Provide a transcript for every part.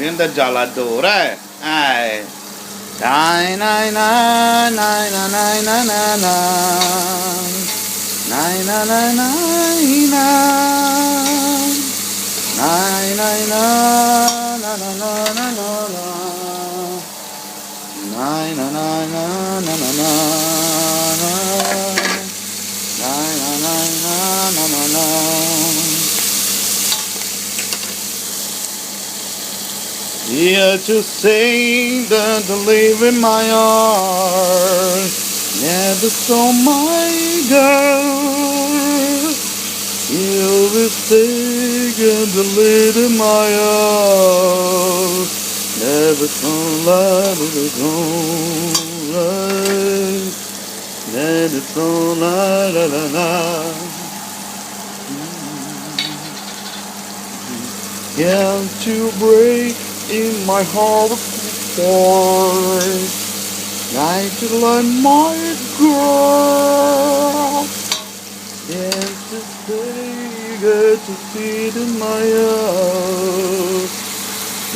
diventa gialla d'ora, Dai, nai, nai, nai, nai, nai, nai, nai, nai, nai, nai, nai, nai, nai, nai, na, na, na, na, na, na. Nai, na, na, na, na, na, na, na. Nai, na, na, na, na, na, na. Here to say that I live in my heart, never saw my girl. You will stay and the lead in my heart, never saw let it go. Let it go, la la la la. Yeah, to break in my heart for like to learn my girl. Yeah, to stay, get to see it in my eyes.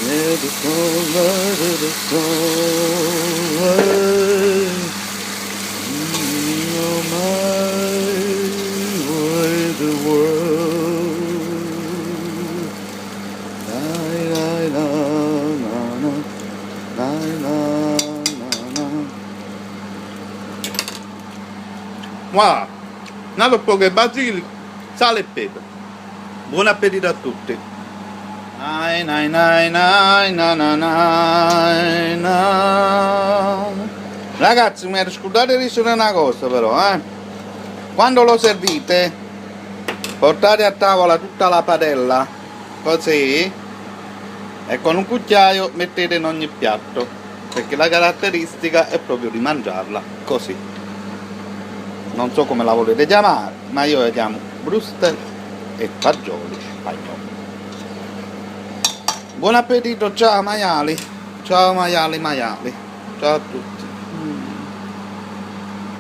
Let it go, let it go. You're my way the world. La la la la la la la. Voilà, nato poco basilico, sale e pepe. Buon appetito a tutti. Nai nai nai nai nai nai nai nai. Ragazzi, mi ero scordato di dire una cosa però, quando lo servite, portate a tavola tutta la padella, così, e con un cucchiaio mettete in ogni piatto, perché la caratteristica è proprio di mangiarla così. Non so come la volete chiamare, ma io la chiamo brustel e fagioli spagnoli. Buon appetito, ciao maiali, ciao maiali, ciao a tutti.